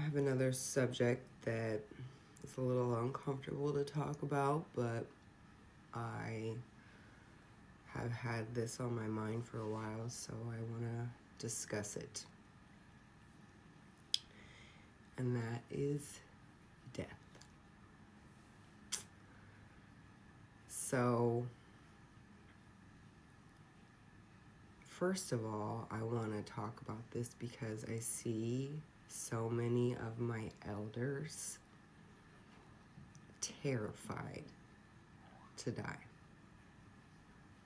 have another subject that is a little uncomfortable to talk about, but I have had this on my mind for a while, so I want to discuss it. And that is death. So, first of all, I want to talk about this because I see so many of my elders terrified to die.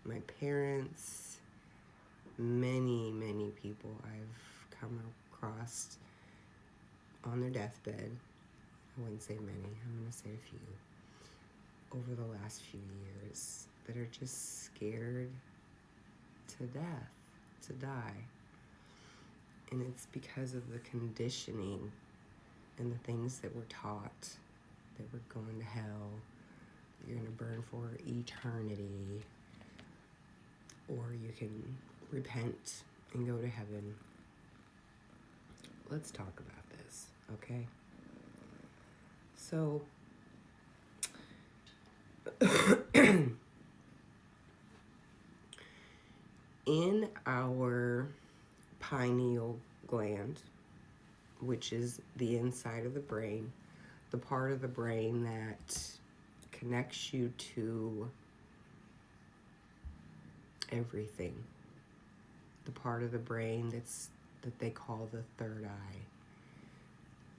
My parents, many people I've come across on their deathbed. I wouldn't say many, I'm going to say a few. Over the last few years that are just scared to death, to die. And it's because of the conditioning and the things that we're taught, that we're going to hell, that you're going to burn for eternity, or you can repent and go to heaven. Let's talk about this, okay? So, in our pineal gland, which is the inside of the brain, the part of the brain that connects you to everything, the part of the brain that they call the third eye,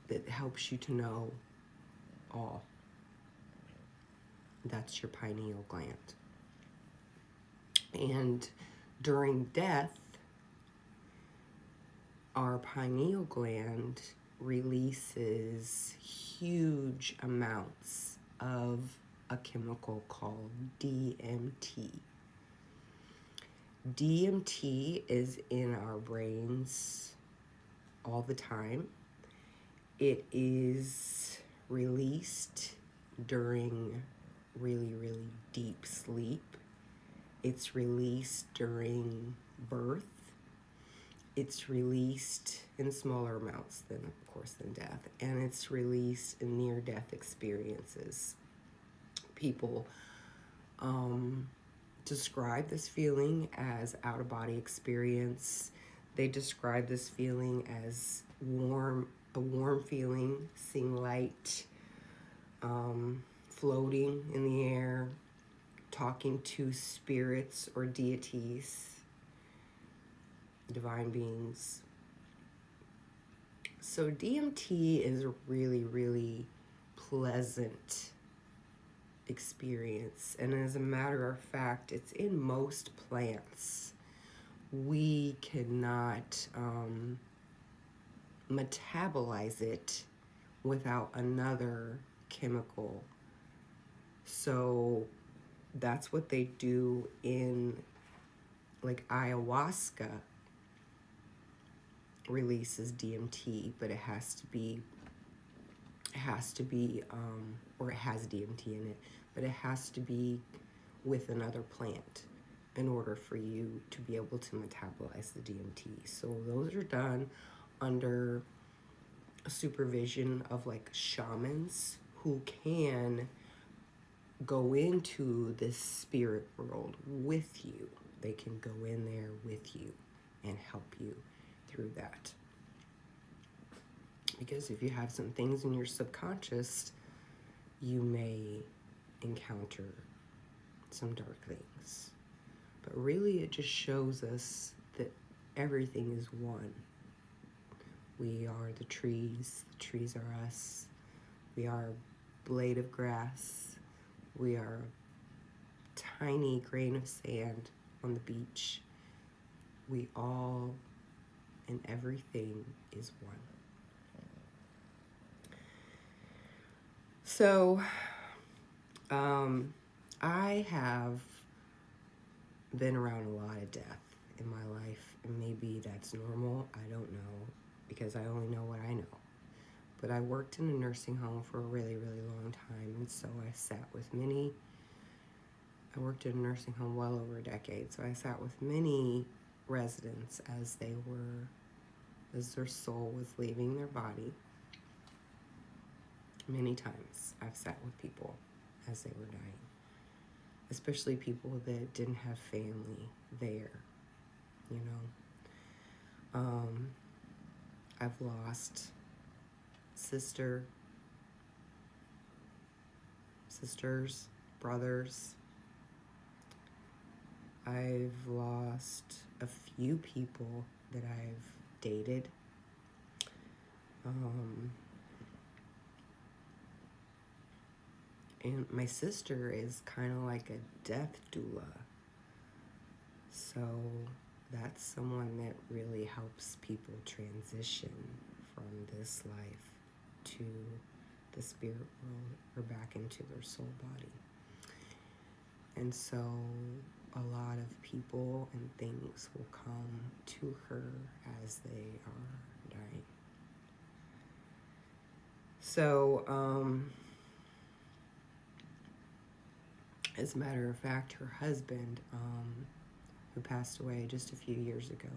that helps you to know all. That's your pineal gland. And during death, our pineal gland releases huge amounts of a chemical called DMT. DMT is in our brains all the time. It is released during really deep sleep. It's released during birth. It's released in smaller amounts than death. And it's released in near-death experiences. People describe this feeling as out-of-body experience. They describe this feeling as a warm feeling, seeing light, floating in the air, talking to spirits or deities, divine beings. So DMT is a really pleasant experience. And as a matter of fact, it's in most plants. We cannot metabolize it without another chemical. So that's what they do in, like, ayahuasca releases DMT, but it has to be, or it has DMT in it, but it has to be with another plant in order for you to be able to metabolize the DMT. So those are done under supervision of like shamans who can go into this spirit world with you. They can go in there with you and help you through that. Because if you have some things in your subconscious, you may encounter some dark things. But really, it just shows us that everything is one. We are the trees are us. We are a blade of grass. We are a tiny grain of sand on the beach. We all and everything is one. So, I have been around a lot of death in my life, and maybe that's normal, I don't know, because I only know what I know. But I worked in a nursing home for a really long time, and so I worked in a nursing home well over a decade, so I sat with many residents as their soul was leaving their body. Many times I've sat with people as they were dying, especially people that didn't have family there, you know. I've lost sisters, brothers. I've lost a few people that I've dated. And my sister is kind of like a death doula. So that's someone that really helps people transition from this life to the spirit world or back into their soul body. And so a lot of people and things will come to her as they are dying. So, as a matter of fact, her husband, who passed away just a few years ago,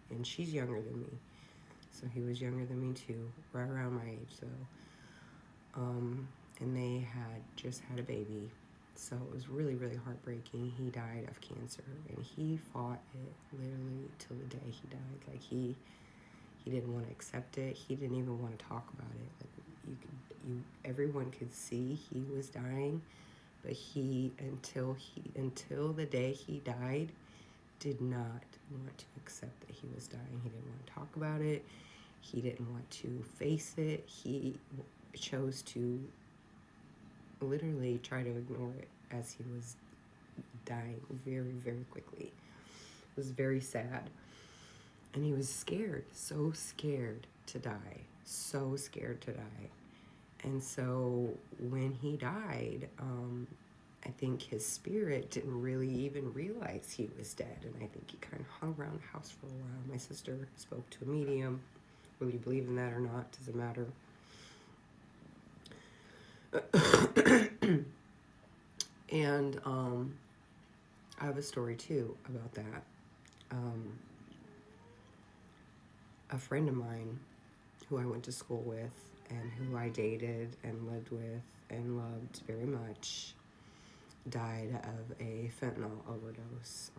and she's younger than me, so he was younger than me too, right around my age though. And they had just had a baby, so it was really, really heartbreaking. He died of cancer, and he fought it literally till the day he died. Like he didn't want to accept it. He didn't even want to talk about it. Like everyone could see he was dying, but until the day he died, did not want to accept that he was dying. He didn't want to talk about it. He didn't want to face it. He chose to literally try to ignore it as he was dying very, very quickly. It was very sad. And he was scared, so scared to die, so scared to die. And so when he died, I think his spirit didn't really even realize he was dead. And I think he kind of hung around the house for a while. My sister spoke to a medium. Whether you believe in that or not, doesn't matter. And I have a story too about that. A friend of mine who I went to school with and who I dated and lived with and loved very much died of a fentanyl overdose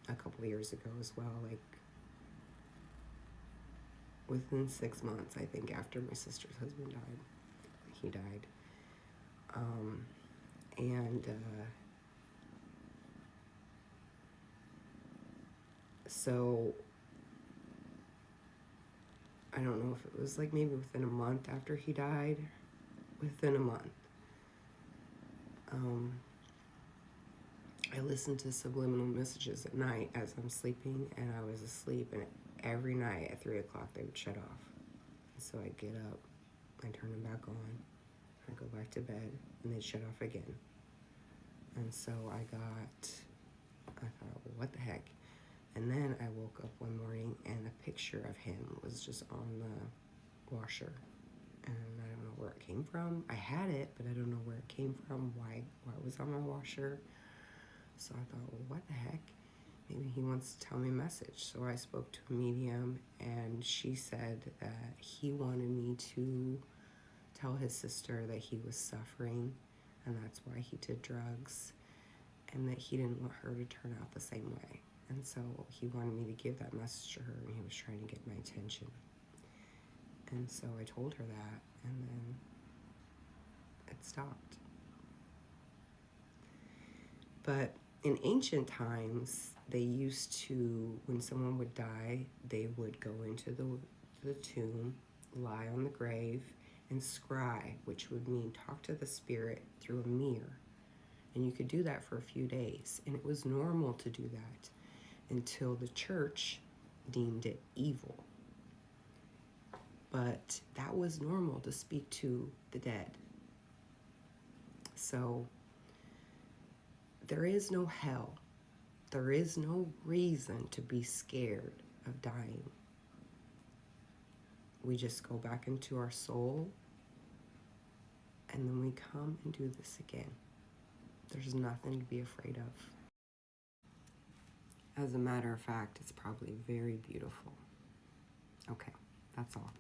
a couple of years ago as well, like within 6 months, I think, after my sister's husband died. He died. So I don't know if it was like maybe within a month after he died. Within a month. I listened to subliminal messages at night as I'm sleeping, and I was asleep, and every night at 3 o'clock they would shut off. So I'd get up, I'd turn them back on, I'd go back to bed, and they'd shut off again. And so I thought, well, what the heck? And then I woke up one morning and a picture of him was just on the washer. And I don't know where it came from. I had it, but I don't know where it came from, why it was on my washer. So I thought, well, what the heck? Maybe he wants to tell me a message. So I spoke to a medium, and she said that he wanted me to tell his sister that he was suffering, and that's why he did drugs, and that he didn't want her to turn out the same way. And so he wanted me to give that message to her, and he was trying to get my attention. And so I told her that, and then it stopped. But in ancient times, they used to, when someone would die, they would go into the tomb, lie on the grave, and scry, which would mean talk to the spirit through a mirror. And you could do that for a few days. And it was normal to do that until the church deemed it evil. But that was normal to speak to the dead. So there is no hell. There is no reason to be scared of dying. We just go back into our soul, and then we come and do this again. There's nothing to be afraid of. As a matter of fact, it's probably very beautiful. Okay, that's all.